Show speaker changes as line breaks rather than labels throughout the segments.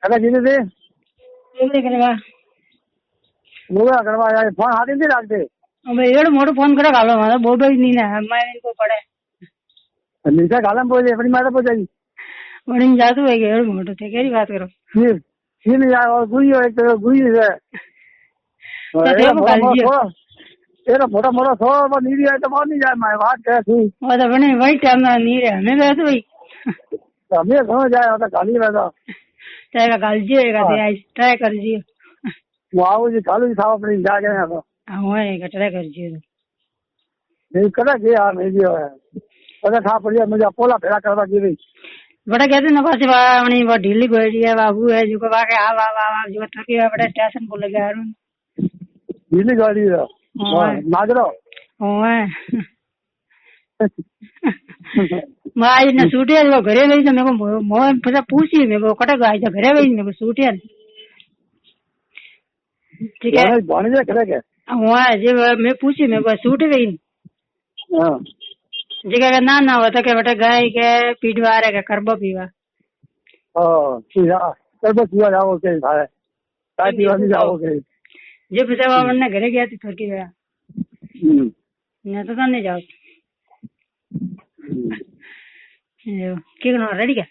કાકા જીતે તે
એવડે કરવા
બોલા કરવા યાર ફોન હાથી નથી રાખતે
હવે એવડો મોટો ફોન કરે કાલો મારો બોબઈ ની ને અમારે કો પડે
નિશા કાલમ પહોંચે આપણી મારે પહોંચાઈ
વળીને જાતું હોય કે એવડો મોટો છે કેરી વાત કરો
નહીં યાર ગુઈ હોય તો ગુઈ છે એનો મોટો મોટો થો પણ નીરી હોય તો બહાર નહીં જાય મારે વાત કરે છું
તો ભણે વહી ટાઈમ ની રે અમે તો હતું ભાઈ
અમે ઘણો જાય તો ખાલી રહેતા
ત્યારે કાલજી ટ્રાય કરજી
હું આવું છું ચાલુ જ ખાવા પડી જાય ગયા તો
હોય કે ટ્રાય કરજી
નહીં કરે કે યાર નહીં ગયો બધા ખાવા પડી મજા પોલા ભેળા કરવા જેવી
बड़ा कहते ना पास वाणी वो ढीली गोड़ी है बाबू है जो को वाके आ वा जो थकी है बड़े स्टेशन को लगे आरू
ढीली गाड़ी है नागरो
ओए माई ने सूटे वो घरे गई तो मेरे को मोहन पता पूछी मेरे को कटक आई तो घरे गई मेरे को सूटे ठीक है
बन जा करे के
ओए जे मैं पूछी मेरे को सूट गई
हां
जगह ना ना होता के बेटा गाय के पीटवा रे के करबो पीवा
सीधा करबो पीवा जाओ के थारे चाय पीवा नहीं जाओ के
जे पछवा हमने घरे गया थी थकी गया ने तो नहीं जाओ के कनो रेडी के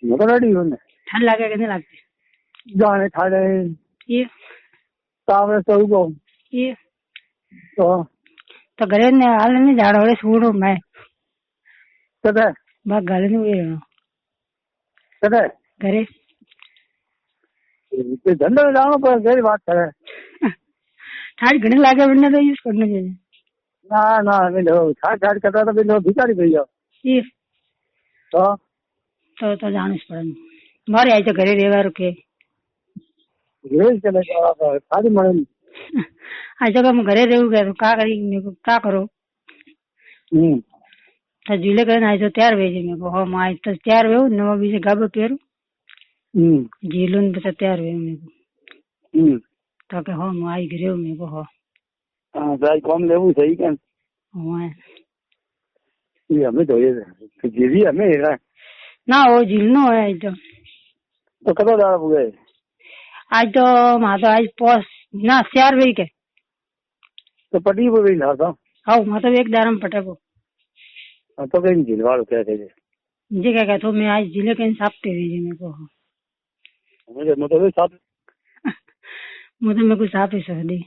मैं तो रेडी हूं
ठंड लागे के नहीं लगती
जाने थारे
ये
तावे तो गो
ये
तो
घरे ने हाल नहीं जा रहा छोड़ो मैं
कदे
बात गाले नहीं हुई रहना
कदे
घरे
ते धंधे में जानो पर गई बात करे
थारी घने लागे बनने तो यूज करने चाहिए
ना ना मैं लो छाड़ करता तो बिलो भिखारी भैया
ये
तो
जाने से पड़े मारे आई तो घरे रेवा रुके
ये चले जावा खाली मरे
आज जगह मैं घरे रहूंगा तो क्या करी मेरे को क्या करो तो झूले करे ना तो तैयार भेजे मेरे को हो माँ तो तैयार हुए नवा भी से गाबो पेरू झीलों ने बता तैयार हुए मेरे को तो के हो मैं आई घरे मेरे को हो
हाँ भाई कम लेवू सही क्या
हो
ये हमें तो ये जीवी हमें है
ना वो झील नो है
तो कदों दाड़ा पुगे
आज तो माँ तो आज पोस ना तैयार हुई के
तो पटी पे भी ना था
हाँ मतलब एक दारम पटे को
तो कहीं झीलवाड़ क्या थे
जी क्या तो मैं आज जिले के इंसाफ पे भेजे मेरे को
मुझे मतलब साथ
मुझे मेरे को साफ ही सह दी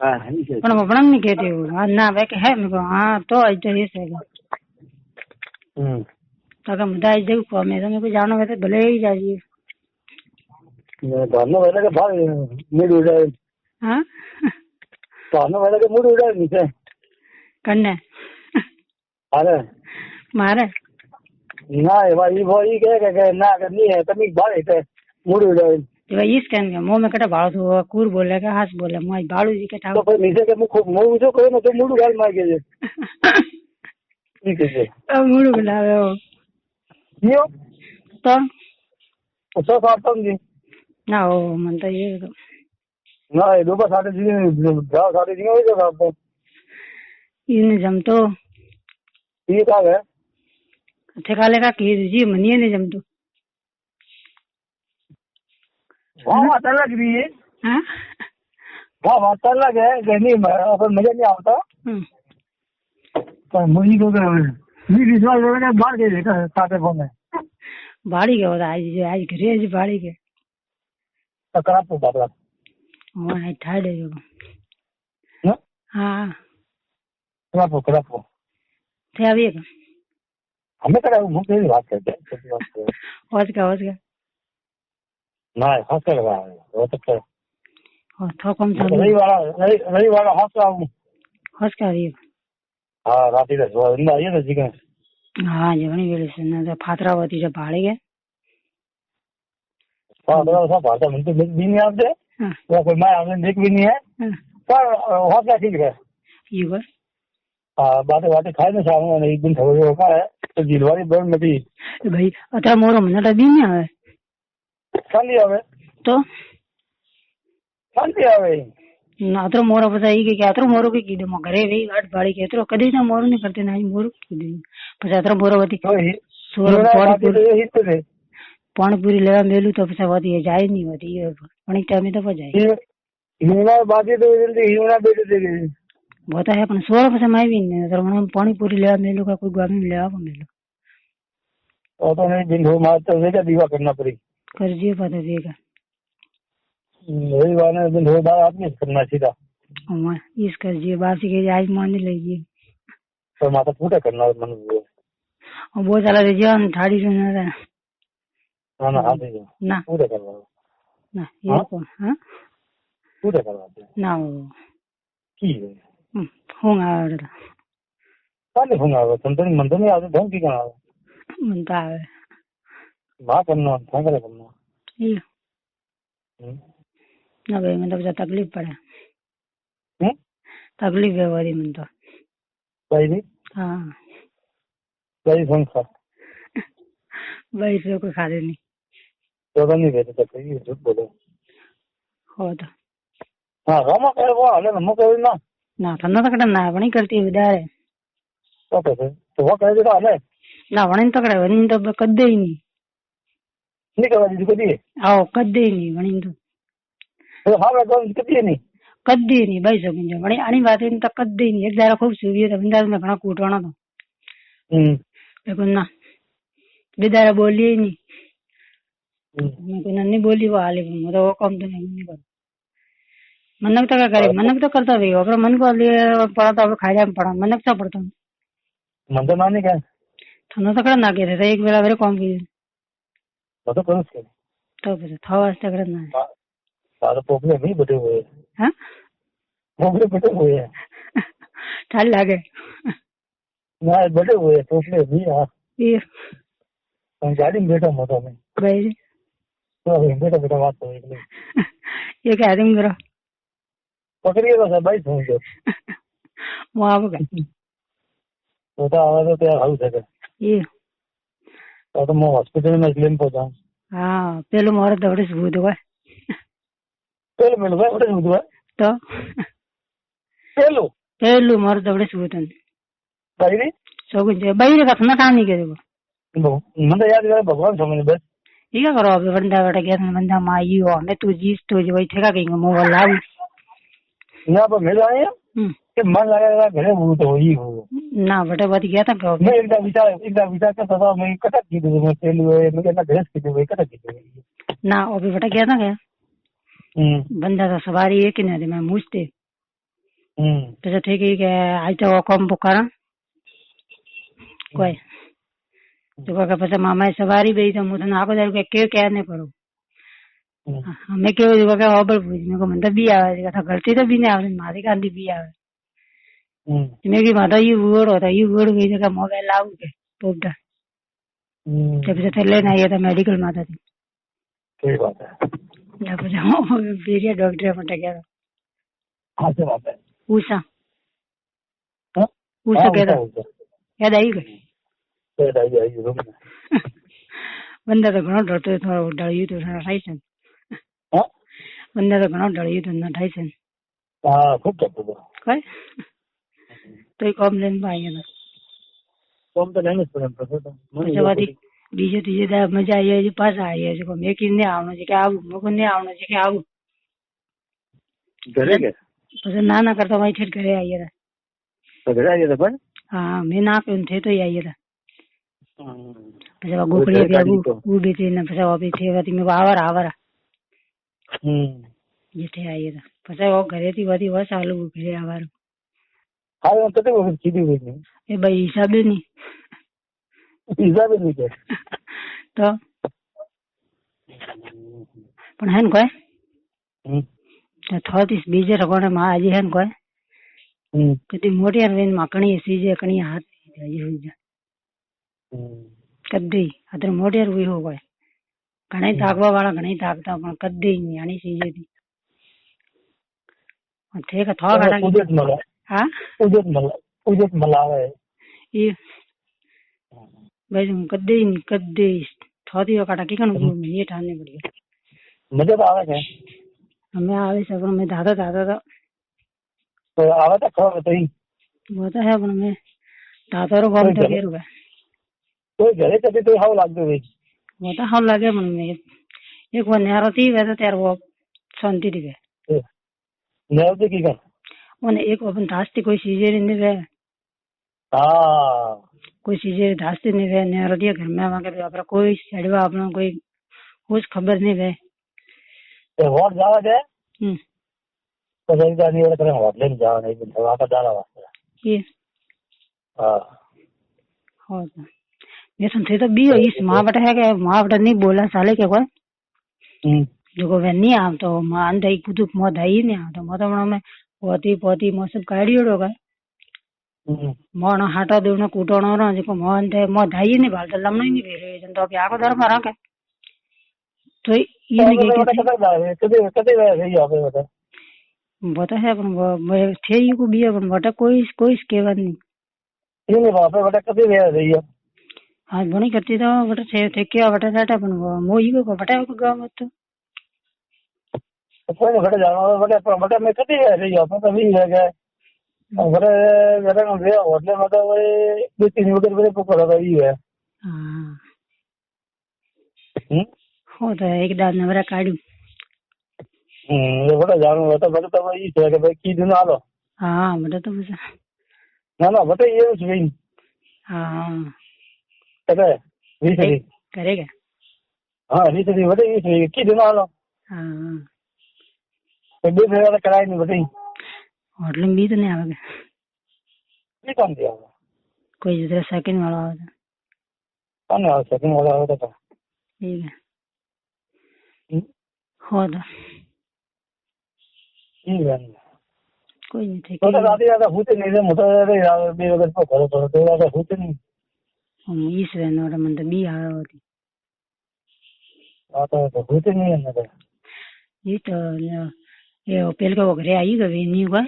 हाँ
पर अपना नहीं कहते हो हाँ ना वे है मेरे को हाँ तो आज तो ये सहेगा तो मुद्दा आज देखो मेरे को जाना है तो भले ही जाइए
धानो वाले के भाग मूड उड़ जाए
हाँ
धानो वाले के मूड उड़ जाए नीचे
करने
अरे
मारे
ना भाई वो ये कह ना करनी है तभी भाग है मूड उड़ जाए
तो भाई इस कहने मुंह में कटा भाड़ो तो कूर बोले का हाथ बोले मुझे भाड़ू जी के
तो फिर नीचे के मुंह जो कहो ना तो मूड गाल मार के ठीक है
मूड बुलावे हो
क्यों
तो
तो साफ जी
ना हो मन तो ये तो
ना ये दो साढ़े जी हो तो साफ
इन्हें जम तो
ये क्या है
ठेका लेगा कि जी मनिए नहीं जम तो
वहाँ बात अलग भी है
हाँ
वहाँ बात अलग है कहनी अपन मजा नहीं आता तो मुझे को विश्वास होगा बाहर के देखा साथे फोन में
बाड़ी के होता आज घरे आज बाड़ी के
तो खराब तो बात
वहाँ ठाड़े जो हाँ
खराब हो
थे अभी
हमें करा मुँह से बात करते हैं
होज का
ना हंस कर रहा है वो तो क्या
हो थो कम सा
रही वाला हंस रहा हूँ
होज का रही
हाँ राती दस वो इंदा ये तो जिक्र
हाँ जगनी वेले से ना फातरा होती जब भाड़े गए
हाँ तो सब भाषा मिलते भी नहीं आते वो कोई मैं आपने देख भी नहीं है पर हौसला ठीक है
ये बार
हाँ बातें खाए ना सामू एक दिन थोड़ी होगा है तो जिलवारी बन मती
भाई अतरा मोरो मना दी नहीं आवे
खाली आवे
तो
खाली आवे
ना अतरो मोरो पता ही कि अतरो मोरो के कीदे मो घरे वे गाट बाड़ी के अतरो कदी ना मोरो नहीं करते ना मोरो कीदे पछा अतरो मोरो वती
तो
सोरो बॉडी
ये हित थे
પાણીપુરી લેવા મેલું તો પછી વધી જાય નહીં વધી પણ ટાઈમે તો જાય
હિમના બાકી તો હિમના બેટે દે
બોતા હે પણ 16 પછી આવી ને તો મને પાણીપુરી લેવા મેલું કે કોઈ ગામી લેવા મેલું
तो नहीं दिन हो मार तो वेगा दीवा करना पड़ी
करजिए पता देगा
वही वाला दिन हो बार आपने करना सीधा
हम इस करजिए बासी के आज मान लीजिए
तो माता पूरा करना मन वो
और वो चला दे जान थाड़ी जो ना
ना ना हाथ दे
ना
पूरा करवा
ना ये कौन हां
पूरा करवा दे
ना
की है
होगा और
काले होगा तुम तो मंदिर में आते ढंग की करना
मनता है
मां करना सांगरे करना
ये ना भाई मतलब जो तकलीफ पड़े तकलीफ है वाली मन तो
भाई
हाँ
भाई संसा
भाई से कोई खा नहीं
तो नहीं रहते तो कहीं झूठ बोलो
हो तो
हाँ रामा कह वो हाले नमो कह ना
ठंडा तक ना वणी करती विदारे
तो वो कह देता हाले
ना वणी तकड़े वणी तो कदे ही नहीं
करवा दी कदी
आओ कदे ही नहीं वणी
तो हाँ तो कदी नहीं
कदे नहीं भाई सब जो वणी आनी बात है तो कदे नहीं एक दारा खूब सुविए तो बिंदास में घणा कूटवाना तो लेकिन ना बिदारा बोली ही नहीं मैं कोई नहीं बोली वो हाले मैं तो वो काम तो नहीं कर मनक तो क्या करे मनक तो करता भी अगर मन को लिए पड़ा तो खा जाए पड़ा मनक तो पड़ता
मन तो माने क्या
ठंडा तक ना के थे एक बेला मेरे काम की
तो कौन से
तो फिर था वास्ते करना है
सारे पोपले भी बटे हुए
हां
पोपले बटे हुए हैं
ठंड लगे
ना बटे हुए पोपले भी हां
ये
गाड़ी में बैठा मोटा में
भाई
तो बेटा बेटा बात हो गई
ये क्या तुम करो
पकड़िए बस भाई फोन दो
वहां पे
तो आवाज तो यार हाउस है
ये
तो मैं हॉस्पिटल में क्लेम पहुंचा
हां पहले मोर दौड़े सबूत हुआ
पहले मिल गया उठे हुआ
तो
पहले
मोर दौड़े सबूत
भाई रे
सो कुछ भाई रे कतना काम नहीं करे
मन याद कर भगवान समझ बस
ये क्या करो अभी बंदा बैठा गया बंदा माई हो हमें तू जीस तो जो वही ठेका कहीं मोबाइल लाऊ
ना पर मिल आए कि मन लगेगा घरे वो तो ही हो
ना बेटा बात गया था कब
मैं एक विचार का सदा मैं कटक की दूं मैं तेलू है मैं कहना ड्रेस की दूं कटक की दूं
ना अभी बेटा गया था क्या बंदा तो सवारी है कि नहीं मैं पूछते तो ठीक है कि आज तो कम पुकारा कोई तो क्या पता मामा सवारी भी तो मुझे आको दर के क्या नहीं करो हमें क्यों क्या ओबर पूछने को मतलब भी आवे था गलती तो भी नहीं आवे मारी गांधी भी आवे मैं की माता ये वर्ड होता ये वर्ड गई जगह मोबाइल लाऊ के पोपटा जब से थले ना ये था मेडिकल माता थी
सही बात है
जब जाओ बेरिया डॉक्टर मटा गया
हां से बात है
उषा उषा कहता याद आई गई
याद आई रूम में
बंदा तो घणो डरतो थोड़ा डरियो तो राइट है
हां
बंदा तो घणो डरियो तो ना ढाई से
हां खूब डरतो
काय तो कॉम्प्लेन पाएंगे ना
कॉम तो नहीं पड़े तो
मजावादी बीजे तीजे दा मजा आई है पास आई है जो मैं किने आवनो છે કે આવું મકો ને આવનો છે કે આવું
ઘરે કે
પછી ના ના કરતા વહી ઠેઠ ઘરે આયા હતા
તો ઘરે આયા હતા પણ
હા મેં ના કહ્યું थे तो आया था પછી ગોકળે બેગુ ઉભી થી ને પછી ઓબી થી વતી મે આવાર આવાર જેઠે આયા था પછી ઓ ઘરે થી વતી વસ આલુ ઘરે આવાર
હા તો તે વખત કીધી હોય
એ ભાઈ હિસાબે નહીં
કે
તો પણ હેન કોઈ તો થોતીસ બીજે રકોણે માં આજે હેન કોઈ કદી મોટી રેન માકણી સીજે કણી હાથ જાય હોય જા કદી અદર મોટી રૂઈ હો કોઈ ઘણે તાગવા વાળા ઘણે તાગતા પણ કદી નહીં આની સીજે થી ઠીક થો ઘણા
ઉજત મળે
હા
ઉજત મલાવે
એ भाई तुम कद्दे थोड़ी काटा की कन ये ठाने पड़ी
मजा तो आवे है
हमें आवे सब में दादा
तो आवे तो खबर तो ही
वो तो है पर मैं दादा रो काम तो केर हुआ
कोई घरे कभी तो हाउ लाग दे
वो तो हाँ लगे मन में एक वो नहर थी वैसे त्यार वो शांति थी
नहर की कर
वो एक अपन धास्ती कोई चीजें नहीं वे
हाँ
कोई चीजें धास्ती नहीं वे नहर थी घर में वहाँ के अपना कोई छड़वा अपना कोई कुछ खबर नहीं वे
वोट जावा दे तो जल्दी जानी वाला करें होटल में जाओ नहीं तो वहाँ का डाला वास्ते
ये
हाँ
हो तो ये सुनते तो भी इस माँ बटा है क्या माँ बटा नहीं बोला साले क्या कोई जो को वे नहीं आम तो माँ अंधे कुछ मौत आई नहीं आम तो मौत में पोती पोती मौत सब काढ़ी होगा मोन हाटा देवना कूटोना रो जो मोहन थे मो धाई नहीं बाल तो लमनो ही नहीं भेरे जन तो अब आको दर मारा के तो ये नहीं के बता है अपन वो थे ये को बिया अपन बटा कोई कोई केवा नहीं
ये नहीं बाप बटा कभी वे रही है
हां बनी करती तो बटा थे क्या बटा डाटा अपन वो मोई को बटा को गांव मत
तो कोई बटा जानो बटा बटा मैं कभी वे रही है अपन कभी है गए बड़े मेरे को वे होटल में तो वो 2-3 वक्त बड़े पकड़ा गई है
हां हो तो एक दाद नवरा काढू
ये बड़ा जानो तो बड़ा तो वही है कि भाई की दिन आ लो
हां बड़ा तो बस
ना बता ये उस भी
हां
करे रीति
करेगा
हाँ रीति बता ये की दिन आ लो
हां
तो भी मेरा कराई नहीं बताई
होटल में भी तो नहीं आवेगा
नहीं काम दिया
कोई दूसरा सेकंड वाला होगा
कौन है सेकंड वाला होता था
ठीक है हो तो
ठीक है
कोई नहीं ठीक
तो रात ज्यादा होते नहीं थे मोटर यार मेरे घर पर करो तो ज्यादा होते नहीं
हम इस रहने वाला मन तो भी आया होती
आता तो होते नहीं है ना
ये तो ये पेल का वो घरे आई गई नहीं हुआ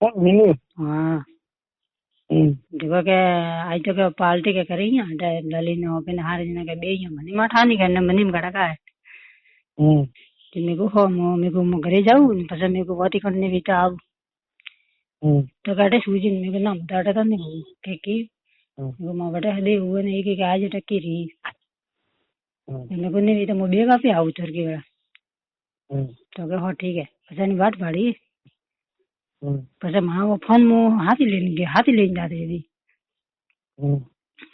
मिनी
हाँ देखो के आज तो के पार्टी के करेंगे आटा लली ने ओपन हार जना के बेय मनी मा ठानी के मनी में गड़ा का है तो मेरे को हो मेरे को घरे जाऊं પછી मेरे को वाती करने भी था अब तो काटे सूजी मेरे को नाम दाटा था नहीं के मेरे को मां बेटा हदे हुए नहीं कि आज टकी रही मेरे को नहीं तो मैं बेगा पे आऊं उतर के तो के हो ठीक है પછી ની વાત પાડી પછી मां वो फोन मो हाथी लेने जाते दी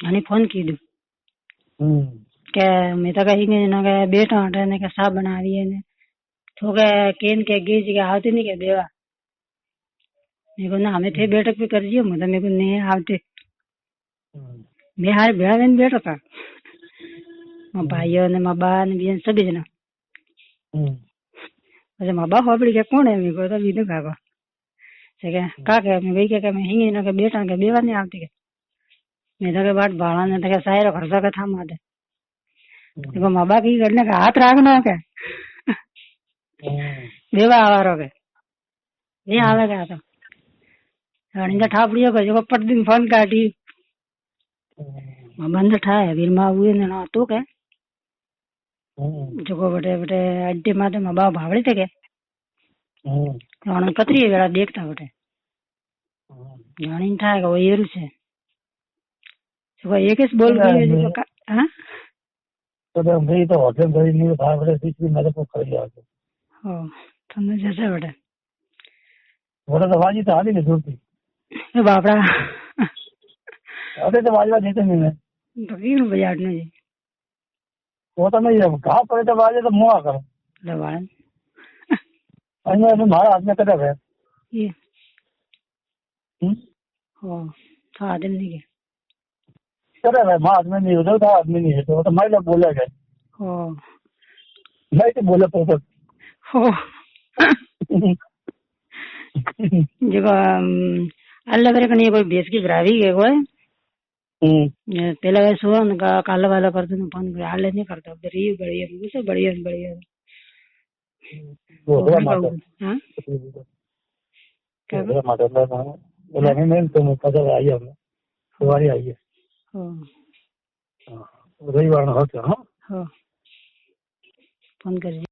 અને फोन कीधु के मैं तो कहीं ना के बेटा हटे ने के सा बनावी है ने तो के केन के गेज के आते नहीं के देवा मेरे को ना हमें थे बैठक भी कर दियो मतलब मेरे को नहीं आते मैं हार भेड़ा में बैठा था मां भाइयों ने मां बा ने बियन सभी जना પછી मां बा होबड़ी के कौन है मेरे को तो बीनो काका से के मैं वही के मैं हिंगी ना के बेटा के बेवा नहीं आती के मैं तो के बाट भाड़ा ने तो के सायरो खर्चा का था मादे देखो मां बा की करने का हाथ रखना के बेवा आवारो के नहीं आवेगा तो रानी का ठापड़ियो के जो पट दिन फोन काटी मां बंद ठाए वीर मां हुए ना तो के जो बटे बटे अड्डे माते मां बा भावड़ी थे के उन्होंने कतरी वेला देखता बटे जानी था वो येरू से तो एक इस बोल गई जो हां
तो भाई तो होटल गई नहीं था बड़े बीच में मेरे को कर लिया
हो तुमने जैसे बटे
बड़ा तो बाजी तो हाली नहीं दूरती
ए बापड़ा
अरे तो बाजी देते नहीं है
बकीर बाजार ने जी
वो तो नहीं है कहां पड़े तो बाजी तो मुआ कर
दवान
अन्य तो हमारा हाथ में कदम है
ये हो तो आदमी नहीं के
करे भाई मां आदमी नहीं उधर था आदमी नहीं है तो मैं जब बोला गया
हो
मैं तो बोला तो
हो जो अल्लाह करे कनी कोई बेस की भरावी के कोई पहला वे सो का काला वाला करते न फोन कर हाल नहीं करता बढ़िया बढ़िया मुझे बढ़िया बढ़िया
वो माता
हां
क्या माता ना बोला नहीं तो पता आई है तुम्हारी आई है
हां
रविवार हो क्या हां
फोन कर